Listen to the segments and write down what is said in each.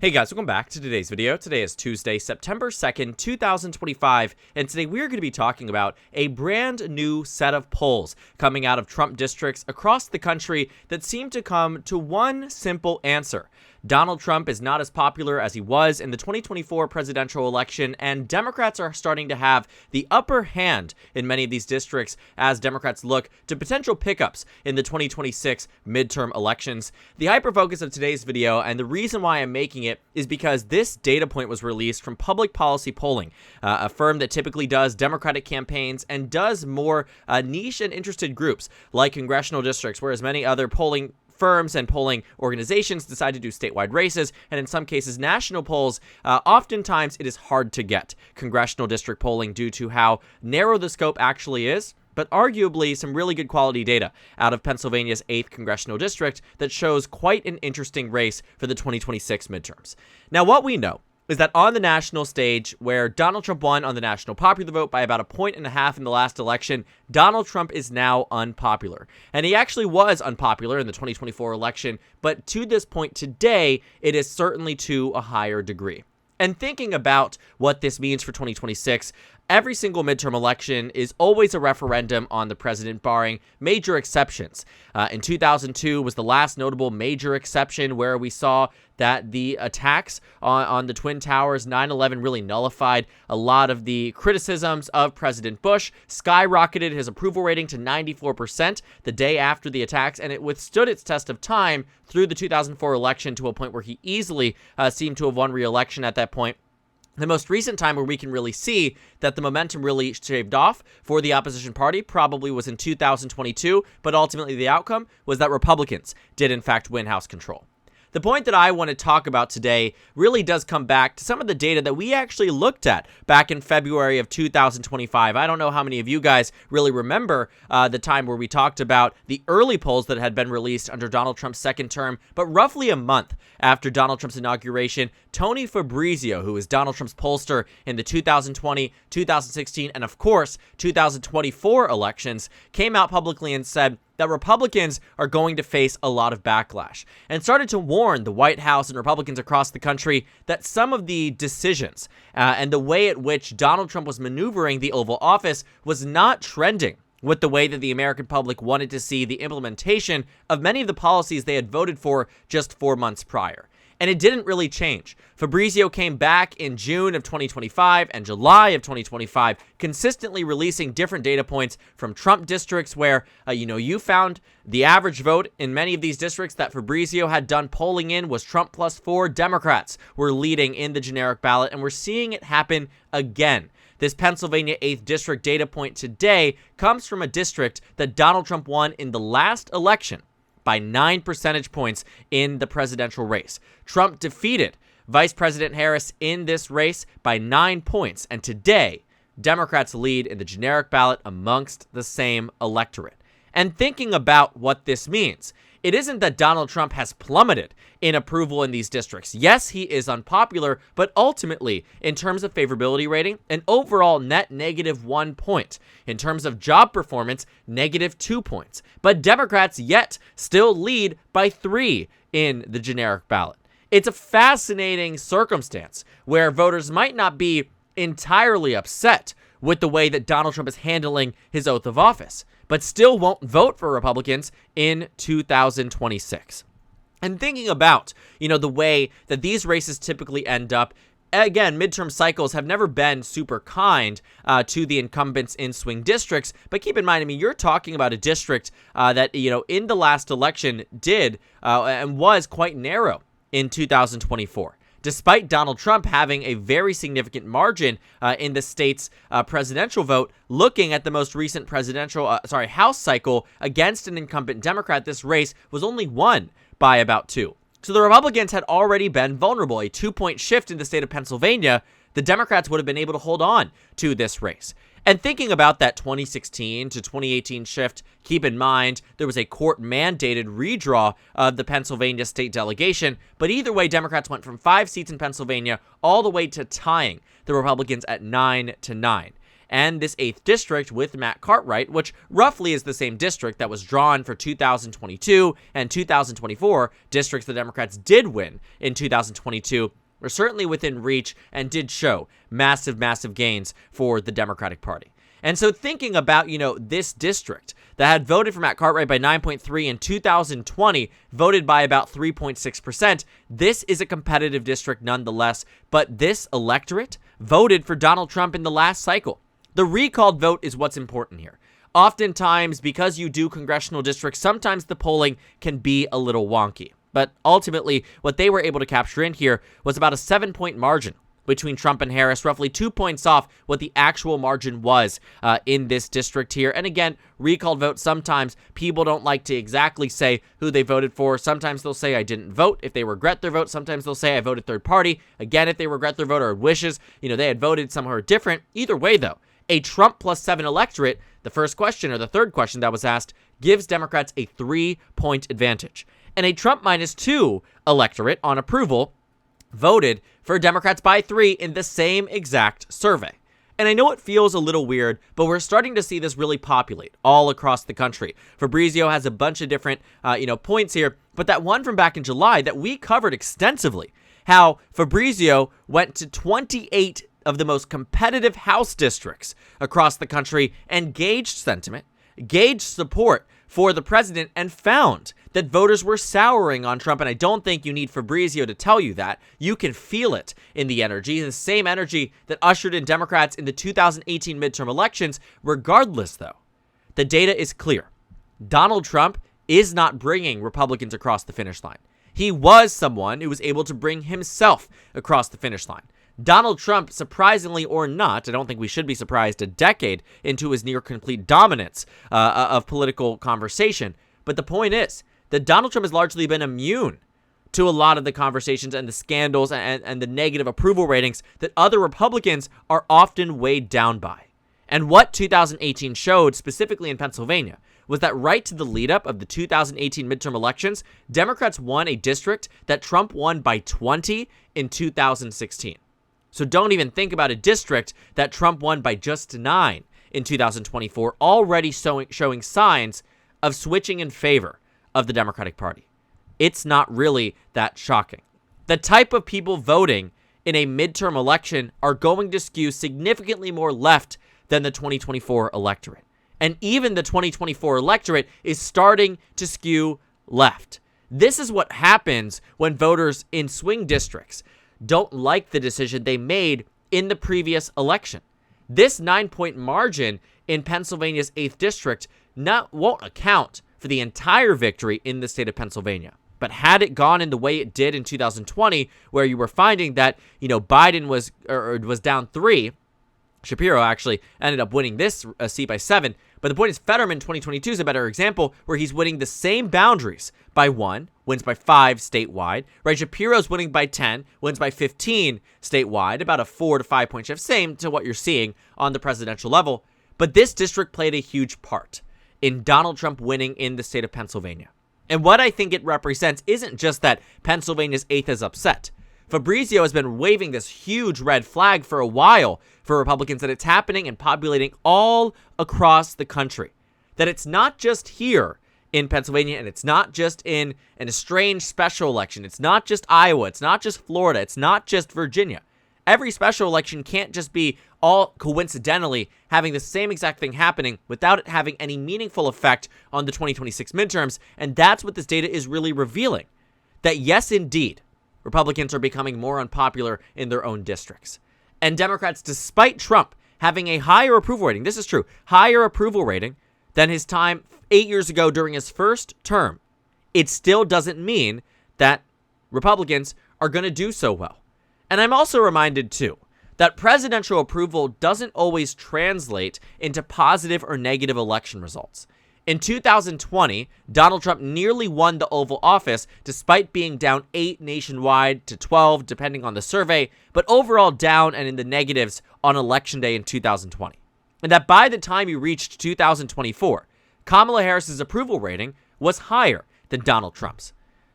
Hey guys, welcome back to today's video. Today is Tuesday, September 2nd, 2025, and today we're going to be talking about a brand new set of polls coming out of Trump districts across the country that seem to come to one simple answer. Donald Trump is not as popular as he was in the 2024 presidential election, and Democrats are starting to have the upper hand in many of these districts as Democrats look to potential pickups in the 2026 midterm elections. The hyper-focus of today's video, and the reason why I'm making it, is because this data point was released from Public Policy Polling, a firm that typically does Democratic campaigns and does more niche and interested groups like congressional districts, whereas many other polling firms and polling organizations decide to do statewide races, and in some cases national polls. Oftentimes it is hard to get congressional district polling due to how narrow the scope actually is, but arguably some really good quality data out of Pennsylvania's 8th congressional district that shows quite an interesting race for the 2026 midterms. Now, what we know is that on the national stage, where Donald Trump won on the national popular vote by about 1.5 points in the last election, Donald Trump is now unpopular. And he actually was unpopular in the 2024 election, but to this point today, it is certainly to a higher degree. And thinking about what this means for 2026, every single midterm election is always a referendum on the president, barring major exceptions. In 2002 was the last notable major exception where we saw that the attacks on the Twin Towers, 9/11, really nullified a lot of the criticisms of President Bush, skyrocketed his approval rating to 94% the day after the attacks, and it withstood its test of time through the 2004 election to a point where he easily seemed to have won re-election at that point. The most recent time where we can really see that the momentum really shaved off for the opposition party probably was in 2022, but ultimately the outcome was that Republicans did in fact win House control. The point that I want to talk about today really does come back to some of the data that we actually looked at back in February of 2025. I don't know how many of you guys really remember the time where we talked about the early polls that had been released under Donald Trump's second term, but roughly a month after Donald Trump's inauguration, Tony Fabrizio, who is Donald Trump's pollster in the 2020, 2016, and of course 2024 elections, came out publicly and said that Republicans are going to face a lot of backlash, and started to warn the White House and Republicans across the country that some of the decisions and the way at which Donald Trump was maneuvering the Oval Office was not trending with the way that the American public wanted to see the implementation of many of the policies they had voted for just 4 months prior. And it didn't really change. Fabrizio came back in June of 2025 and July of 2025, consistently releasing different data points from Trump districts where, you found the average vote in many of these districts that Fabrizio had done polling in was Trump plus 4 Democrats were leading in the generic ballot, and we're seeing it happen again. This Pennsylvania 8th district data point today comes from a district that Donald Trump won in the last election by 9 percentage points in the presidential race. Trump defeated Vice President Harris in this race by 9 points, and today, Democrats lead in the generic ballot amongst the same electorate. And thinking about what this means, it isn't that Donald Trump has plummeted in approval in these districts. Yes, he is unpopular, but ultimately, in terms of favorability rating, an overall net -1 point. In terms of job performance, -2 points. But Democrats yet still lead by 3 in the generic ballot. It's a fascinating circumstance where voters might not be entirely upset with the way that Donald Trump is handling his oath of office, but still won't vote for Republicans in 2026. And thinking about, the way that these races typically end up, again, midterm cycles have never been super kind to the incumbents in swing districts, but keep in mind, you're talking about a district that, in the last election did and was quite narrow in 2024. Despite Donald Trump having a very significant margin in the state's presidential vote, looking at the most recent House cycle against an incumbent Democrat, this race was only won by about 2. So the Republicans had already been vulnerable. A 2-point shift in the state of Pennsylvania, the Democrats would have been able to hold on to this race. And thinking about that 2016 to 2018 shift, keep in mind there was a court-mandated redraw of the Pennsylvania state delegation, but either way, Democrats went from 5 seats in Pennsylvania all the way to tying the Republicans at 9-9. and this 8th district with Matt Cartwright, which roughly is the same district that was drawn for 2022 and 2024, districts the Democrats did win in 2022, were certainly within reach and did show massive, massive gains for the Democratic Party. And so thinking about, this district that had voted for Matt Cartwright by 9.3 in 2020, voted by about 3.6%, this is a competitive district nonetheless, but this electorate voted for Donald Trump in the last cycle. The recalled vote is what's important here. Oftentimes, because you do congressional districts, sometimes the polling can be a little wonky. But ultimately, what they were able to capture in here was about a 7-point margin between Trump and Harris, roughly 2 points off what the actual margin was in this district here. And again, recalled vote, sometimes people don't like to exactly say who they voted for. Sometimes they'll say, I didn't vote if they regret their vote. Sometimes they'll say, I voted third party. Again, if they regret their vote or wishes, they had voted somewhere different. Either way, though, a Trump plus 7 electorate, the first question or the third question that was asked, gives Democrats a 3-point advantage. And a Trump minus 2 electorate on approval voted for Democrats by 3 in the same exact survey. And I know it feels a little weird, but we're starting to see this really populate all across the country. Fabrizio has a bunch of different, points here, but that one from back in July that we covered extensively, how Fabrizio went to 28 of the most competitive House districts across the country and gauged sentiment, gauged support for the president, and found that voters were souring on Trump. And I don't think you need Fabrizio to tell you that. You can feel it in the energy, the same energy that ushered in Democrats in the 2018 midterm elections. Regardless, though, the data is clear. Donald Trump is not bringing Republicans across the finish line. He was someone who was able to bring himself across the finish line. Donald Trump, surprisingly or not, I don't think we should be surprised a decade into his near-complete dominance of political conversation. But the point is that Donald Trump has largely been immune to a lot of the conversations and the scandals and the negative approval ratings that other Republicans are often weighed down by. And what 2018 showed, specifically in Pennsylvania, was that right to the lead-up of the 2018 midterm elections, Democrats won a district that Trump won by 20 in 2016. So don't even think about a district that Trump won by just 9 in 2024, already showing signs of switching in favor of the Democratic Party. It's not really that shocking. The type of people voting in a midterm election are going to skew significantly more left than the 2024 electorate. And even the 2024 electorate is starting to skew left. This is what happens when voters in swing districts don't like the decision they made in the previous election. This 9-point margin in Pennsylvania's 8th district won't account for the entire victory in the state of Pennsylvania. But had it gone in the way it did in 2020, where you were finding that, Biden was down 3, Shapiro actually ended up winning this seat by 7. But the point is, Fetterman 2022 is a better example where he's winning the same boundaries by 1, wins by 5 statewide. Right, Shapiro's winning by 10, wins by 15 statewide, about a 4 to 5 point shift, same to what you're seeing on the presidential level. But this district played a huge part in Donald Trump winning in the state of Pennsylvania. And what I think it represents isn't just that Pennsylvania's 8th is upset. Fabrizio has been waving this huge red flag for a while for Republicans that it's happening and populating all across the country. That it's not just here in Pennsylvania, and it's not just in an estranged special election. It's not just Iowa. It's not just Florida. It's not just Virginia. Every special election can't just be all coincidentally having the same exact thing happening without it having any meaningful effect on the 2026 midterms. And that's what this data is really revealing. That yes, indeed, Republicans are becoming more unpopular in their own districts. And Democrats, despite Trump having a higher approval rating, this is true, higher approval rating than his time 8 years ago during his first term, it still doesn't mean that Republicans are going to do so well. And I'm also reminded, too, that presidential approval doesn't always translate into positive or negative election results. In 2020, Donald Trump nearly won the Oval Office despite being down 8 nationwide to 12, depending on the survey, but overall down and in the negatives on Election Day in 2020. And that by the time he reached 2024, Kamala Harris's approval rating was higher than Donald Trump's.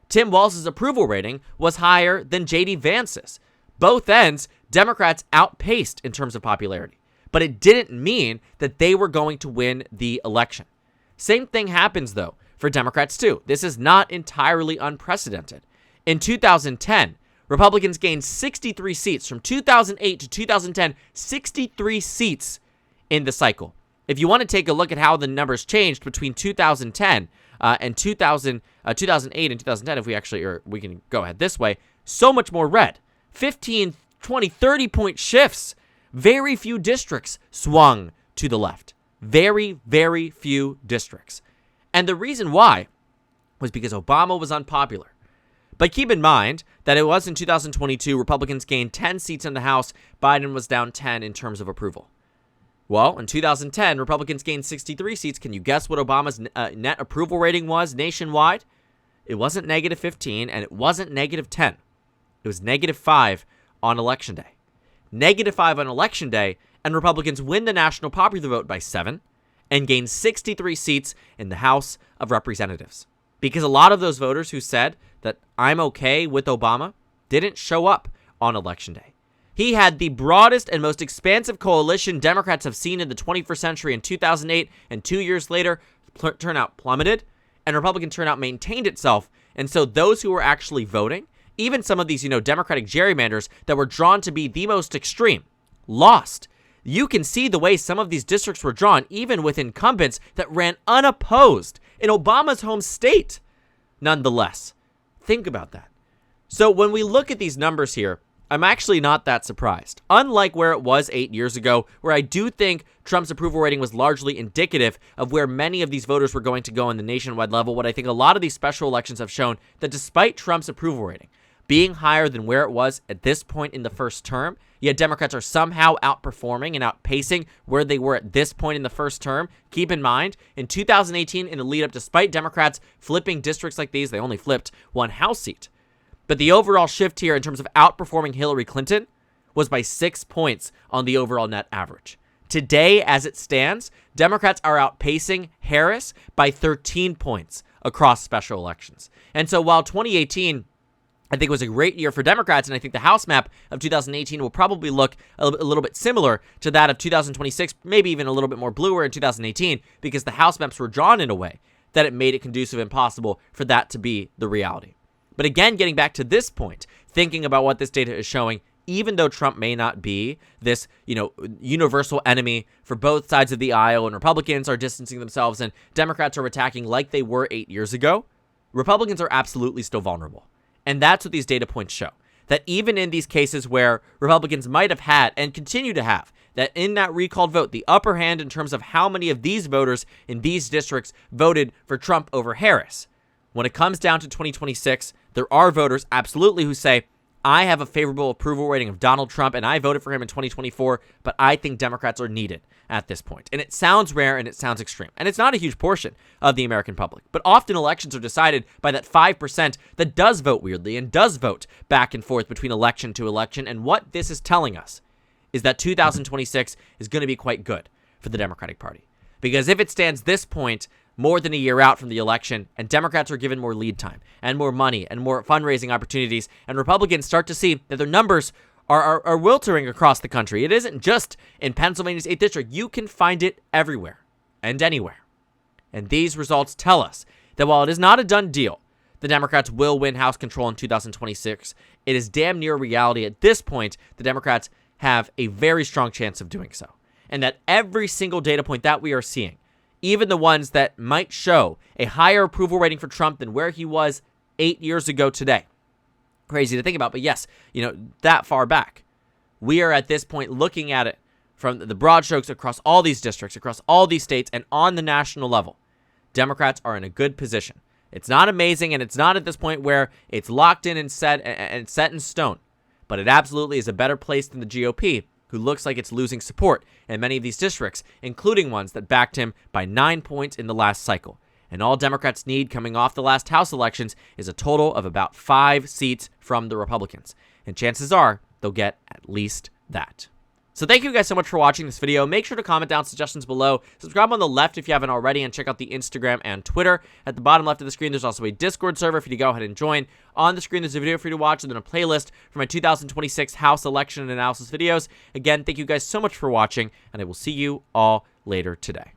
Tim Walz's approval rating was higher than J.D. Vance's. Both ends, Democrats outpaced in terms of popularity. but it didn't mean that they were going to win the election. Same thing happens, though, for Democrats, too. This is not entirely unprecedented. In 2010, Republicans gained 63 seats. From 2008 to 2010, 63 seats in the cycle. If you want to take a look at how the numbers changed between 2010 and 2008 and 2010, if we can go ahead this way, so much more red. 15, 20, 30-point shifts. Very few districts swung to the left. Very, very few districts. And the reason why was because Obama was unpopular. But keep in mind that it was in 2022, Republicans gained 10 seats in the House. Biden was down 10 in terms of approval. Well, in 2010, Republicans gained 63 seats. Can you guess what Obama's net approval rating was nationwide? It wasn't negative 15, and it wasn't negative 10. It was negative 5 on Election Day. Negative 5 on Election Day, and Republicans win the national popular vote by 7 and gain 63 seats in the House of Representatives. Because a lot of those voters who said that I'm okay with Obama didn't show up on Election Day. He had the broadest and most expansive coalition Democrats have seen in the 21st century in 2008, and 2 years later, turnout plummeted, and Republican turnout maintained itself. And so those who were actually voting, even some of these, Democratic gerrymanders that were drawn to be the most extreme, lost. You can see the way some of these districts were drawn, even with incumbents that ran unopposed in Obama's home state. Nonetheless, think about that. So when we look at these numbers here, I'm actually not that surprised. Unlike where it was 8 years ago, where I do think Trump's approval rating was largely indicative of where many of these voters were going to go on the nationwide level, what I think a lot of these special elections have shown that despite Trump's approval rating being higher than where it was at this point in the first term, yet Democrats are somehow outperforming and outpacing where they were at this point in the first term. Keep in mind, in 2018, in the lead up, despite Democrats flipping districts like these, they only flipped one House seat. But the overall shift here in terms of outperforming Hillary Clinton was by 6 points on the overall net average. Today, as it stands, Democrats are outpacing Harris by 13 points across special elections. And so while 2018, I think, was a great year for Democrats, and I think the House map of 2018 will probably look a little bit similar to that of 2026, maybe even a little bit more bluer in 2018, because the House maps were drawn in a way that it made it conducive and possible for that to be the reality. But again, getting back to this point, thinking about what this data is showing, even though Trump may not be this, universal enemy for both sides of the aisle, and Republicans are distancing themselves and Democrats are attacking like they were 8 years ago, Republicans are absolutely still vulnerable. And that's what these data points show. That even in these cases where Republicans might have had and continue to have, that in that recalled vote, the upper hand in terms of how many of these voters in these districts voted for Trump over Harris, when it comes down to 2026, there are voters absolutely who say, I have a favorable approval rating of Donald Trump and I voted for him in 2024, but I think Democrats are needed at this point. And it sounds rare and it sounds extreme. And it's not a huge portion of the American public. But often elections are decided by that 5% that does vote weirdly and does vote back and forth between election to election. And what this is telling us is that 2026 is going to be quite good for the Democratic Party. Because if it stands this point, more than a year out from the election, and Democrats are given more lead time and more money and more fundraising opportunities, and Republicans start to see that their numbers are wiltering across the country. It isn't just in Pennsylvania's 8th district. You can find it everywhere and anywhere. And these results tell us that while it is not a done deal, the Democrats will win House control in 2026. It is damn near reality at this point. The Democrats have a very strong chance of doing so. And that every single data point that we are seeing, even the ones that might show a higher approval rating for Trump than where he was 8 years ago today. Crazy to think about, but yes, that far back. We are at this point looking at it from the broad strokes across all these districts, across all these states, and on the national level. Democrats are in a good position. It's not amazing, and it's not at this point where it's locked in and set in stone, but it absolutely is a better place than the GOP, who looks like it's losing support in many of these districts, including ones that backed him by 9 points in the last cycle. And all Democrats need coming off the last House elections is a total of about 5 seats from the Republicans. And chances are they'll get at least that. So thank you guys so much for watching this video. Make sure to comment down suggestions below. Subscribe on the left if you haven't already, and check out the Instagram and Twitter. At the bottom left of the screen, there's also a Discord server for you to go ahead and join. On the screen, there's a video for you to watch, and then a playlist for my 2026 House election analysis videos. Again, thank you guys so much for watching, and I will see you all later today.